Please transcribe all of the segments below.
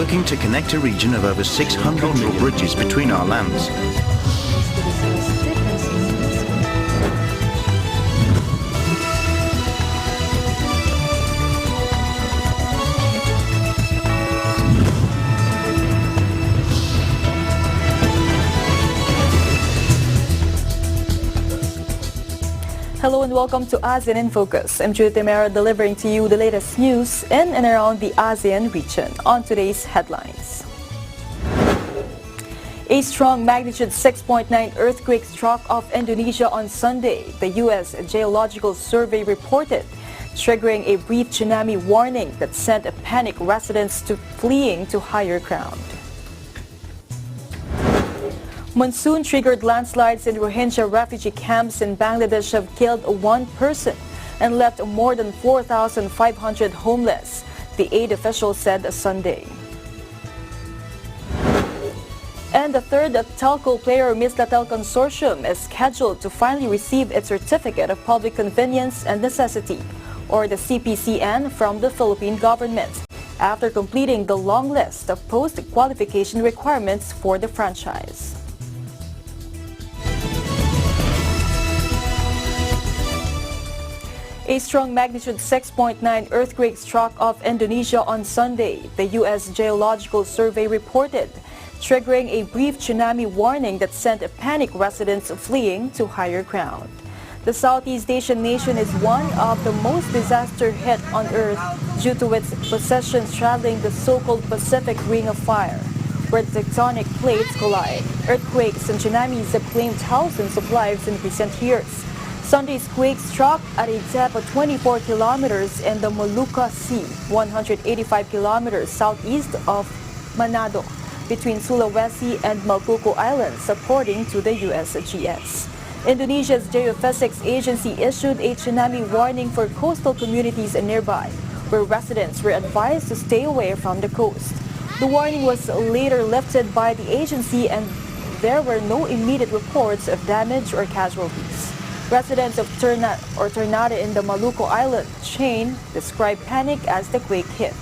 working to connect a region of over 600 million bridges between our lands. Hello and welcome to ASEAN in Focus. I'm Judith Mera delivering to you the latest news in and around the ASEAN region on today's headlines. A strong magnitude 6.9 earthquake struck off Indonesia on Sunday, the U.S. Geological Survey reported, triggering a brief tsunami warning that sent panicked residents to fleeing to higher ground. Monsoon-triggered landslides in Rohingya refugee camps in Bangladesh have killed one person and left more than 4,500 homeless, the aid official said Sunday. And the third telco player Mislatel Consortium is scheduled to finally receive its Certificate of Public Convenience and Necessity, or the CPCN, from the Philippine government, after completing the long list of post-qualification requirements for the franchise. A strong magnitude 6.9 earthquake struck off Indonesia on Sunday, the U.S. Geological Survey reported, triggering a brief tsunami warning that sent panicked residents fleeing to higher ground. The Southeast Asian nation is one of the most disaster-hit on Earth due to its possessions straddling the so-called Pacific Ring of Fire, where tectonic plates collide. Earthquakes and tsunamis have claimed thousands of lives in recent years. Sunday's quake struck at a depth of 24 kilometers in the Molucca Sea, 185 kilometers southeast of Manado, between Sulawesi and Maluku Islands, according to the USGS. Indonesia's Geophysics Agency issued a tsunami warning for coastal communities nearby, where residents were advised to stay away from the coast. The warning was later lifted by the agency and there were no immediate reports of damage or casualties. Residents of Ternate in the Maluku Island chain described panic as the quake hit.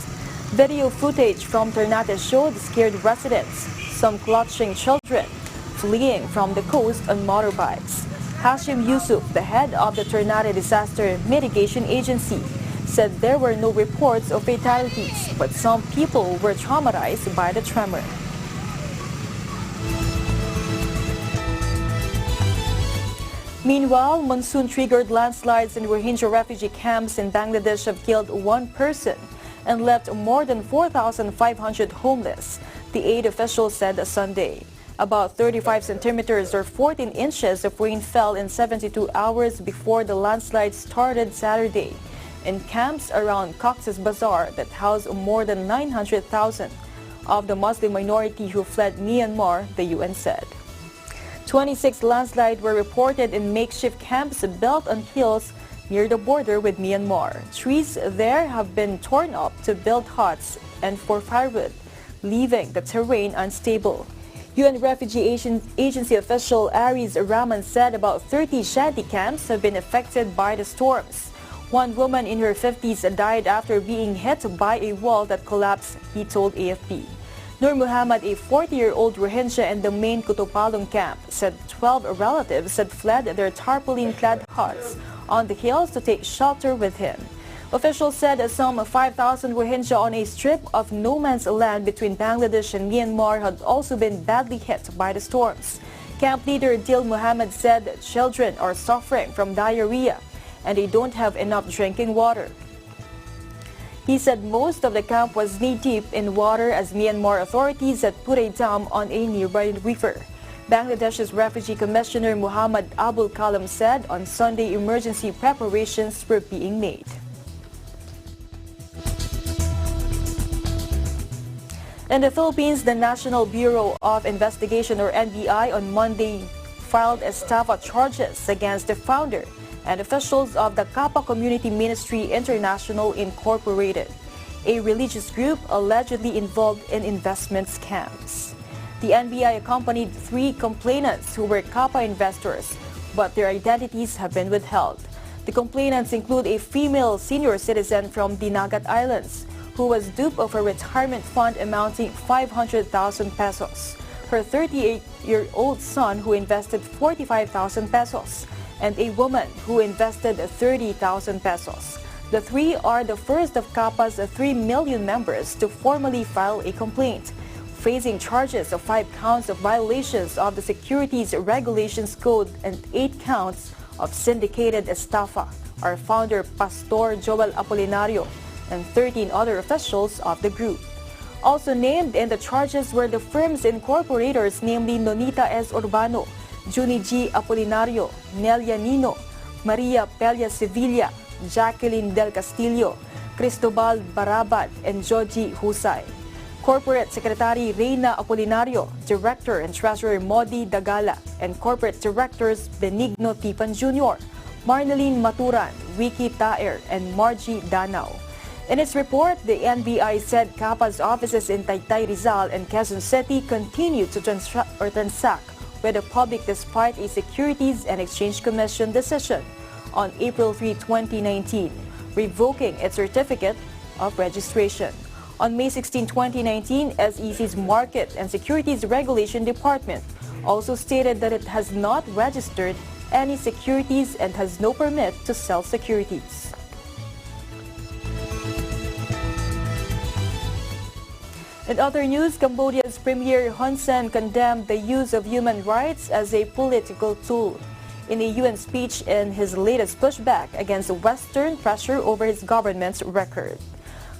Video footage from Ternate showed scared residents, some clutching children, fleeing from the coast on motorbikes. Hashim Yusuf, the head of the Ternate Disaster Mitigation Agency, said there were no reports of fatalities, but some people were traumatized by the tremor. Meanwhile, monsoon-triggered landslides in Rohingya refugee camps in Bangladesh have killed one person and left more than 4,500 homeless, the aid official said Sunday. About 35 centimeters or 14 inches of rain fell in 72 hours before the landslide started Saturday in camps around Cox's Bazar that house more than 900,000 of the Muslim minority who fled Myanmar, the UN said. 26 landslides were reported in makeshift camps built on hills near the border with Myanmar. Trees there have been torn up to build huts and for firewood, leaving the terrain unstable. UN Refugee Agency official Aris Rahman said about 30 shanty camps have been affected by the storms. One woman in her 50s died after being hit by a wall that collapsed, he told AFP. Nur Muhammad, a 40-year-old Rohingya in the main Kutupalong camp, said 12 relatives had fled their tarpaulin-clad huts on the hills to take shelter with him. Officials said some 5,000 Rohingya on a strip of no man's land between Bangladesh and Myanmar had also been badly hit by the storms. Camp leader Dil Muhammad said children are suffering from diarrhea and they don't have enough drinking water. He said most of the camp was knee-deep in water as Myanmar authorities had put a dam on a nearby river. Bangladesh's Refugee Commissioner Muhammad Abul Kalam said on Sunday emergency preparations were being made. In the Philippines, the National Bureau of Investigation, or NBI, on Monday filed estafa charges against the founder and officials of the Kappa Community Ministry International Incorporated, a religious group allegedly involved in investment scams. The NBI accompanied 3 complainants who were Kappa investors, but their identities have been withheld. The complainants include a female senior citizen from the Nagat Islands, who was dupe of a retirement fund amounting 500,000 pesos. Her 38-year-old son who invested 45,000 pesos, and a woman who invested 30,000 pesos. The three are the first of CAPA's 3 million members to formally file a complaint, facing charges of 5 counts of violations of the Securities Regulations Code and 8 counts of syndicated estafa. Our founder, Pastor Joel Apolinario, and 13 other officials of the group. Also named in the charges were the firm's incorporators, namely Nonita S. Urbano, Junie G. Apolinario, Nelia Nino, Maria Pelia Sevilla, Jacqueline Del Castillo, Cristobal Barabad, and Joji Husay. Corporate Secretary Reyna Apolinario, Director and Treasurer Modi Dagala, and Corporate Directors Benigno Tipan Jr., Marneline Maturan, Wiki Taer, and Margie Danao. In its report, the NBI said CAPA's offices in Taytay, Rizal, and Quezon City continue to transact with the public despite a Securities and Exchange Commission decision on April 3, 2019, revoking its certificate of registration. On May 16, 2019, SEC's Market and Securities Regulation Department also stated that it has not registered any securities and has no permit to sell securities. In other news, Cambodia's Premier Hun Sen condemned the use of human rights as a political tool. In a UN speech in his latest pushback against Western pressure over his government's record.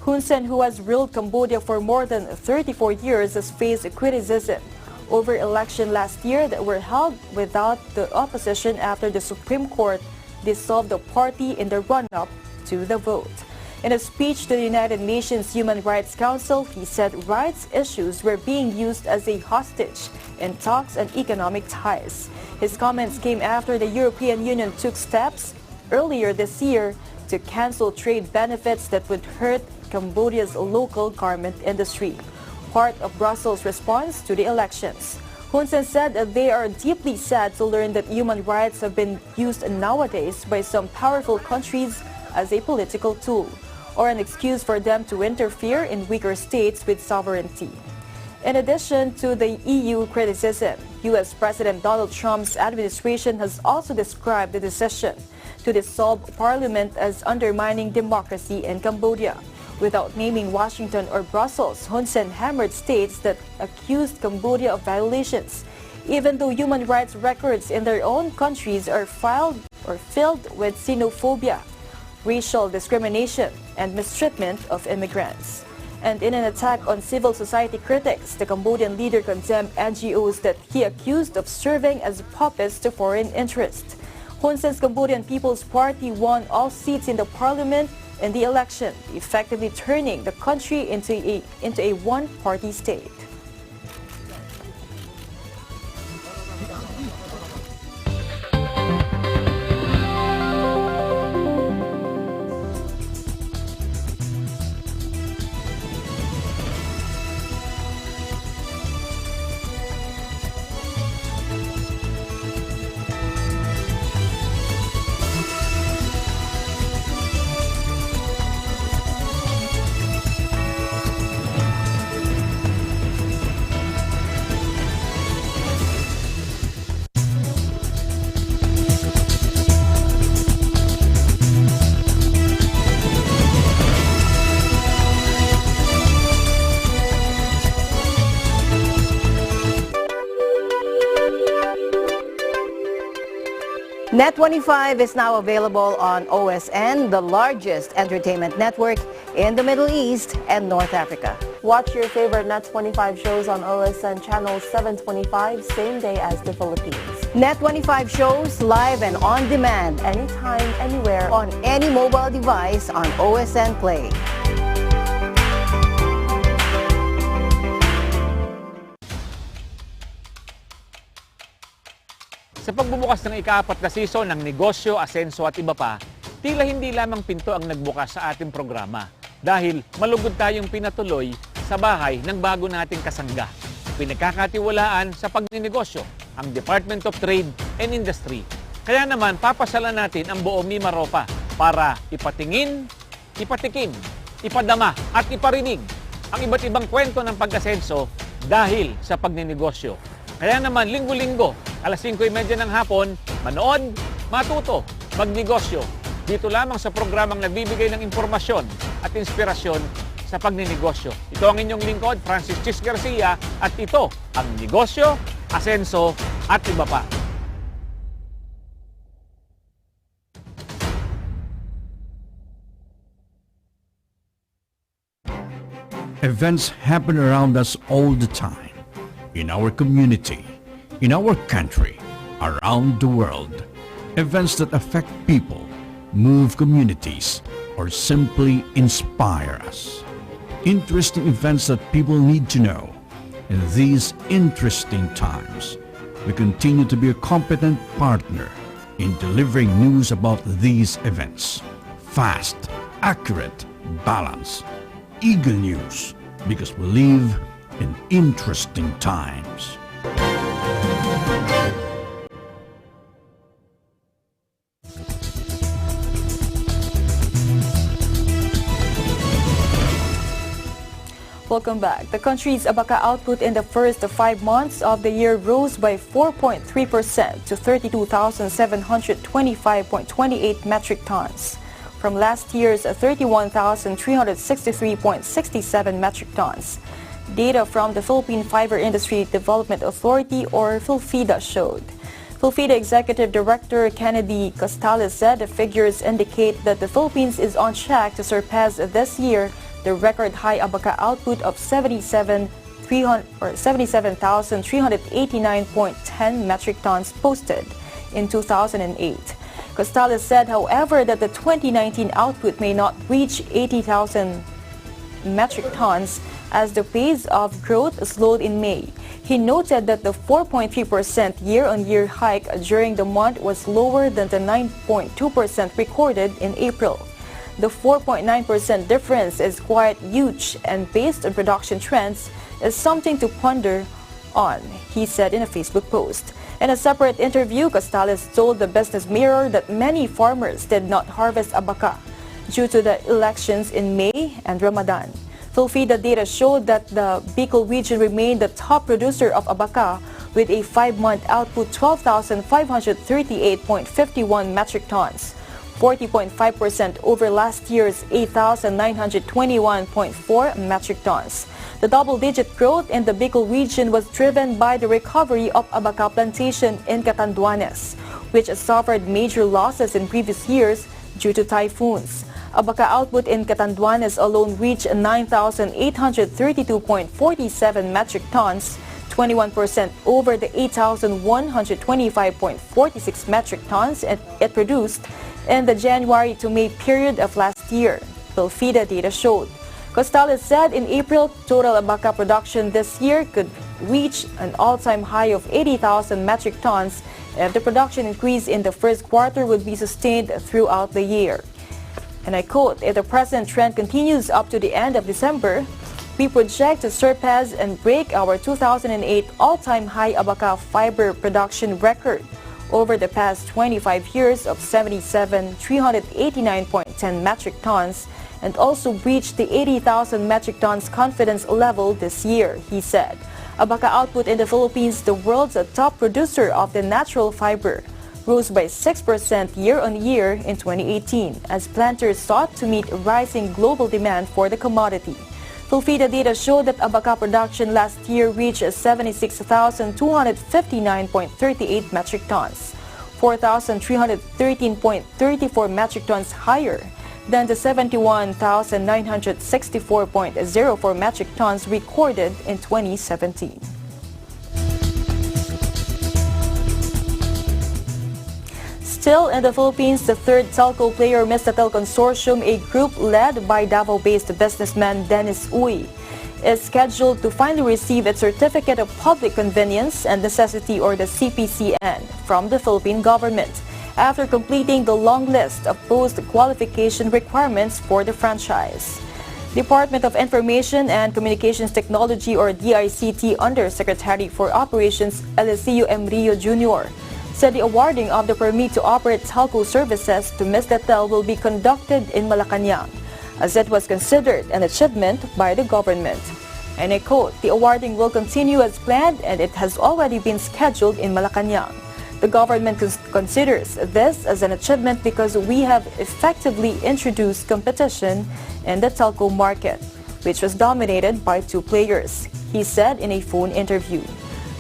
Hun Sen, who has ruled Cambodia for more than 34 years, has faced criticism over elections last year that were held without the opposition after the Supreme Court dissolved the party in the run-up to the vote. In a speech to the United Nations Human Rights Council, he said rights issues were being used as a hostage in talks and economic ties. His comments came after the European Union took steps earlier this year to cancel trade benefits that would hurt Cambodia's local garment industry, part of Brussels' response to the elections. Hun Sen said that they are deeply sad to learn that human rights have been used nowadays by some powerful countries as a political tool, or an excuse for them to interfere in weaker states with sovereignty. In addition to the EU criticism, U.S. President Donald Trump's administration has also described the decision to dissolve parliament as undermining democracy in Cambodia. Without naming Washington or Brussels, Hun Sen hammered states that accused Cambodia of violations, even though human rights records in their own countries are filed or filled with xenophobia, racial discrimination, and mistreatment of immigrants. And in an attack on civil society critics, the Cambodian leader condemned NGOs that he accused of serving as puppets to foreign interests. Hun Sen's Cambodian People's Party won all seats in the parliament in the election, effectively turning the country into a one-party state. Net25 is now available on OSN, the largest entertainment network in the Middle East and North Africa. Watch your favorite Net25 shows on OSN channel 725, same day as the Philippines. Net25 shows live and on demand Anytime, anywhere, on any mobile device on OSN Play. Sa pagbubukas ng ika-4 na season ng Negosyo, Asenso at iba pa, tila hindi lamang pinto ang nagbukas sa ating programa dahil malugod tayong pinatuloy sa bahay ng bago nating kasangga. Pinagkakatiwalaan sa pagninegosyo ang Department of Trade and Industry. Kaya naman papasalan natin ang buong Mimaropa para ipatingin, ipatikim ipadama at iparinig ang iba't ibang kwento ng pag-asenso dahil sa pagninegosyo. Kaya naman, linggo-linggo, alas 5:30 ng hapon, manood, matuto, magnegosyo. Dito lamang sa programang nagbibigay ng impormasyon at inspirasyon sa pagninegosyo. Ito ang inyong lingkod, Francis Chis Garcia, at ito ang Negosyo, Asenso at Iba Pa. Events happen around us all the time, in our community, in our country, around the world. Events that affect people, move communities, or simply inspire us. Interesting events that people need to know. In these interesting times, we continue to be a competent partner in delivering news about these events. Fast, accurate, balanced, eagle news, because we live in interesting times. Welcome back. The country's abaca output in the first 5 months of the year rose by 4.3% to 32,725.28 metric tons, from last year's 31,363.67 metric tons. Data from the Philippine Fiber Industry Development Authority, or PhilFIDA, showed. PhilFIDA Executive Director Kennedy Costales said the figures indicate that the Philippines is on track to surpass this year the record high abaca output of 77,389.10 metric tons posted in 2008. Costales said, however, that the 2019 output may not reach 80,000 metric tons as the pace of growth slowed in May. He noted that the 4.3% year-on-year hike during the month was lower than the 9.2% recorded in April. The 4.9% difference is quite huge, and based on production trends, is something to ponder on, he said in a Facebook post. In a separate interview, Costales told the Business Mirror that many farmers did not harvest abaca due to the elections in May and Ramadan. PhilFIDA data showed that the Bicol region remained the top producer of abaca with a 5-month output 12,538.51 metric tons, 40.5% over last year's 8,921.4 metric tons. The double-digit growth in the Bicol region was driven by the recovery of abaca plantation in Catanduanes, which suffered major losses in previous years due to typhoons. Abaca output in Catanduanes alone reached 9,832.47 metric tons, 21% over the 8,125.46 metric tons it produced in the January to May period of last year, PhilFIDA data showed. Costales said in April, total abaca production this year could reach an all-time high of 80,000 metric tons if the production increase in the first quarter would be sustained throughout the year. And I quote, "If the present trend continues up to the end of December, we project to surpass and break our 2008 all-time high abaca fiber production record over the past 25 years of 77,389.10 metric tons and also breach the 80,000 metric tons confidence level this year," he said. Abaca output in the Philippines, the world's top producer of the natural fiber, rose by 6% year-on-year in 2018 as planters sought to meet rising global demand for the commodity. PhilFIDA data showed that abaca production last year reached 76,259.38 metric tons, 4,313.34 metric tons higher than the 71,964.04 metric tons recorded in 2017. Still in the Philippines, the third telco player Mistatel Consortium, a group led by Davao-based businessman Dennis Uy, is scheduled to finally receive its Certificate of Public Convenience and Necessity, or the CPCN, from the Philippine government after completing the long list of post-qualification requirements for the franchise. Department of Information and Communications Technology, or DICT, Undersecretary for Operations Eliseo M. Rio Jr., said the awarding of the permit to operate telco services to Mistatel will be conducted in Malacanang. as it was considered an achievement by the government. And I quote, "The awarding will continue as planned and it has already been scheduled in Malacanang. The government considers this as an achievement because we have effectively introduced competition in the telco market, which was dominated by two players," he said in a phone interview.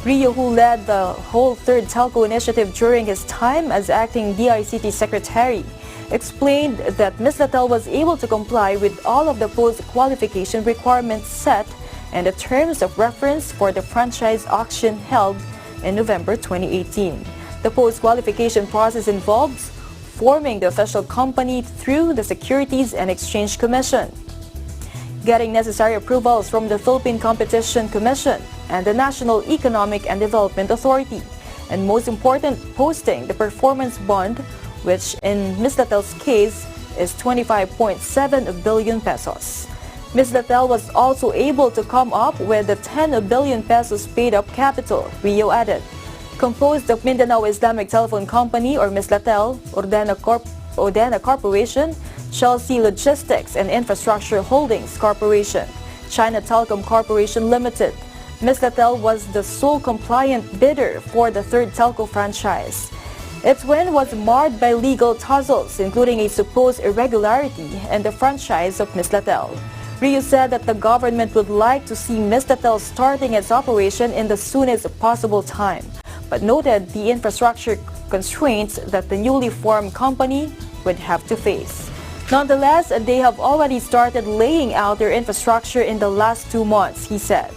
Rio, who led the whole third telco initiative during his time as acting DICT secretary, explained that Mislatel was able to comply with all of the post-qualification requirements set and the terms of reference for the franchise auction held in November 2018. The post-qualification process involves forming the official company through the Securities and Exchange Commission, getting necessary approvals from the Philippine Competition Commission and the National Economic and Development Authority, and most important, posting the performance bond, which in Mislatel's case is 25.7 billion pesos. Mislatel was also able to come up with the 10 billion pesos paid-up capital, Rio added. Composed of Mindanao Islamic Telephone Company or Mislatel, Ordena Corporation, Chelsea Logistics and Infrastructure Holdings Corporation, China Telecom Corporation Limited. Mislatel was the sole compliant bidder for the third telco franchise. Its win was marred by legal tussles, including a supposed irregularity in the franchise of Mislatel. Rio said that the government would like to see Mislatel starting its operation in the soonest possible time, but noted the infrastructure constraints that the newly formed company would have to face. Nonetheless, they have already started laying out their infrastructure in the last 2 months, he said.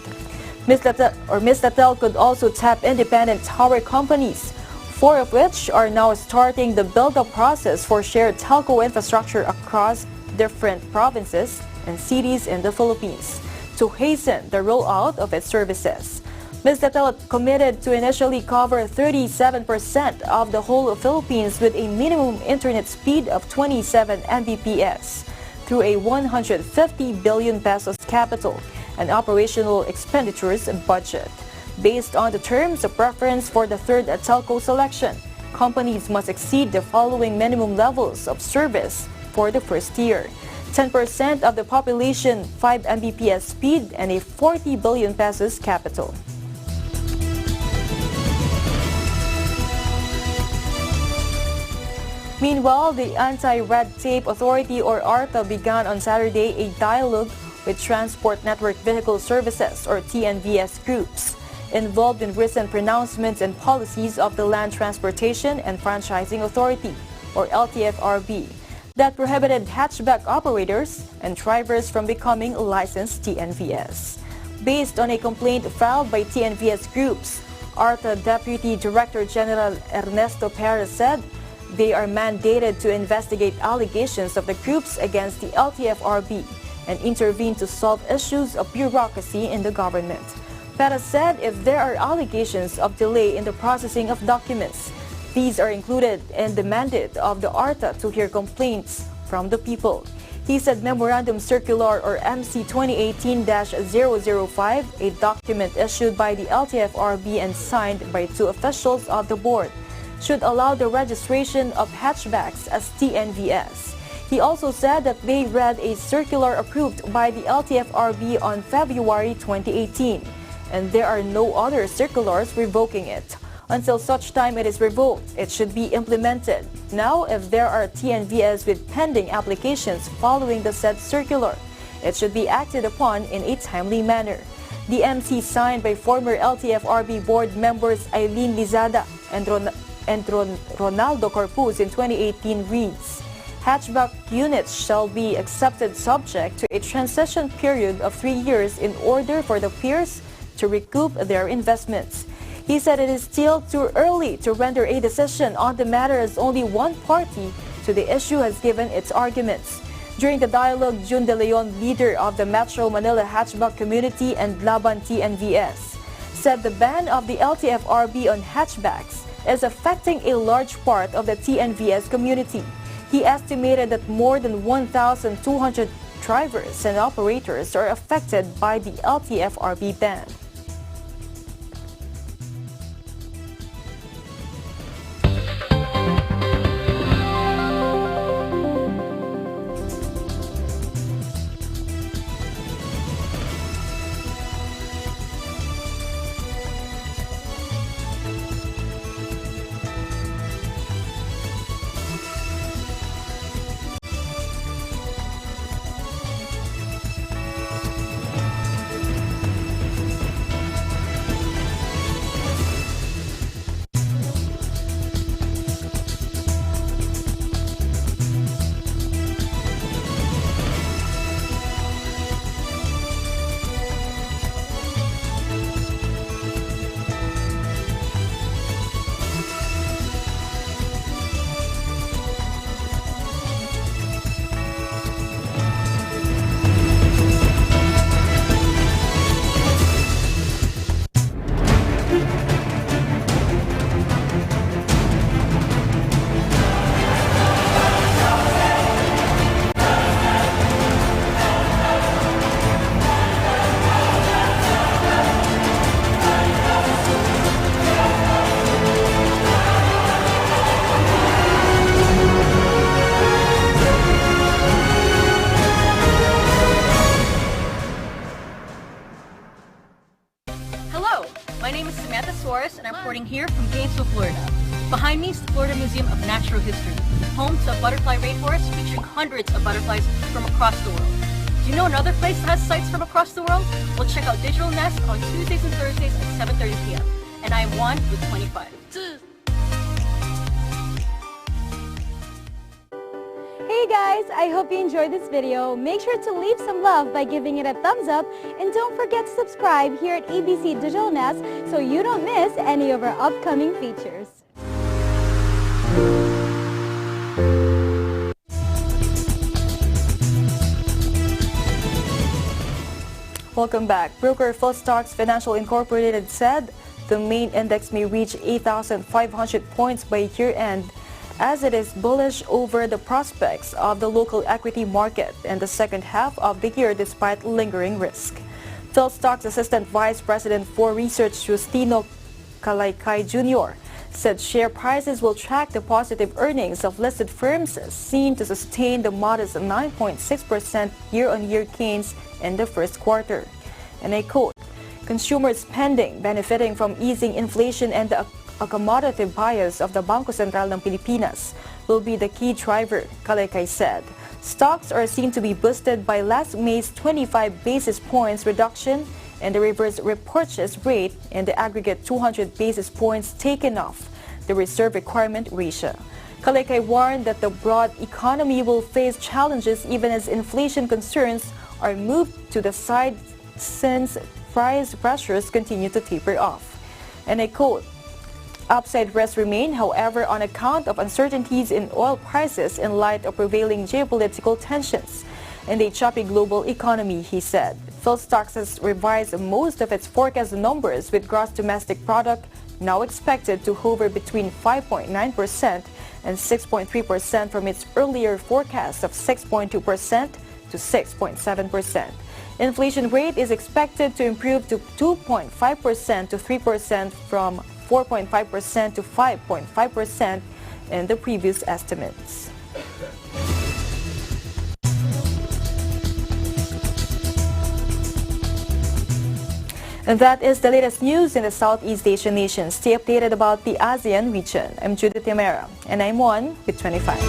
Mislatel could also tap independent tower companies, 4 of which are now starting the build-up process for shared telco infrastructure across different provinces and cities in the Philippines to hasten the rollout of its services. Mislatel committed to initially cover 37% of the whole of Philippines with a minimum internet speed of 27 Mbps through a 150 billion pesos capital and operational expenditures budget. Based on the terms of reference for the third telco selection, companies must exceed the following minimum levels of service for the first year: 10% of the population, 5 Mbps speed, and a 40 billion pesos capital. Meanwhile, the Anti-Red Tape Authority or ARTA began on Saturday a dialogue with Transport Network Vehicle Services or TNVS groups involved in recent pronouncements and policies of the Land Transportation and Franchising Authority or LTFRB that prohibited hatchback operators and drivers from becoming licensed TNVS. Based on a complaint filed by TNVS groups, ARTA Deputy Director General Ernesto Perez said they are mandated to investigate allegations of the groups against the LTFRB and intervene to solve issues of bureaucracy in the government. Perez said if there are allegations of delay in the processing of documents, these are included in the mandate of the ARTA to hear complaints from the people. He said Memorandum Circular or MC 2018-005, a document issued by the LTFRB and signed by 2 officials of the board, should allow the registration of hatchbacks as TNVS. He also said that they read a circular approved by the LTFRB on February 2018, and there are no other circulars revoking it. Until such time it is revoked, it should be implemented. Now, if there are TNVS with pending applications following the said circular, it should be acted upon in a timely manner. The MC signed by former LTFRB board members Eileen Lizada and Ronaldo Corpus in 2018 reads, hatchback units shall be accepted subject to a transition period of 3 years in order for the peers to recoup their investments. He said it is still too early to render a decision on the matter as only one party to the issue has given its arguments. During the dialogue, Jun De Leon, leader of the Metro Manila hatchback community and Laban TNVS, said the ban of the LTFRB on hatchbacks is affecting a large part of the TNVS community. He estimated that more than 1,200 drivers and operators are affected by the LTFRB ban. Behind me is the Florida Museum of Natural History, home to a butterfly rainforest featuring hundreds of butterflies from across the world. Do you know another place that has sites from across the world? Well, check out Digital Nest on Tuesdays and Thursdays at 7:30 p.m. And I am Juan with 25. Hey guys, I hope you enjoyed this video. Make sure to leave some love by giving it a thumbs up and don't forget to subscribe here at ABC Digital Nest so you don't miss any of our upcoming features. Welcome back. Broker Stocks Financial Incorporated said the main index may reach 8,500 points by year-end, as it is bullish over the prospects of the local equity market in the second half of the year despite lingering risk. Stocks Assistant Vice President for Research Justino Kalaykay Jr. said share prices will track the positive earnings of listed firms seen to sustain the modest 9.6% year-on-year gains in the first quarter. And I quote, "Consumer spending benefiting from easing inflation and the accommodative bias of the Bangko Sentral ng Pilipinas will be the key driver," Kalaykay said. Stocks are seen to be boosted by last May's 25 basis points reduction and the reverse repurchase rate and the aggregate 200 basis points taken off the reserve requirement ratio. Kalaykay warned that the broad economy will face challenges even as inflation concerns are moved to the side since price pressures continue to taper off. And I quote, "Upside risks remain, however, on account of uncertainties in oil prices in light of prevailing geopolitical tensions and a choppy global economy," he said. Stocks has revised most of its forecast numbers, with gross domestic product now expected to hover between 5.9% and 6.3% from its earlier forecast of 6.2% to 6.7%. Inflation rate is expected to improve to 2.5% to 3% from 4.5% to 5.5% in the previous estimates. And that is the latest news in the Southeast Asian nations. Stay updated about the ASEAN region. I'm Judith Yamera, and I'm Juan with 25.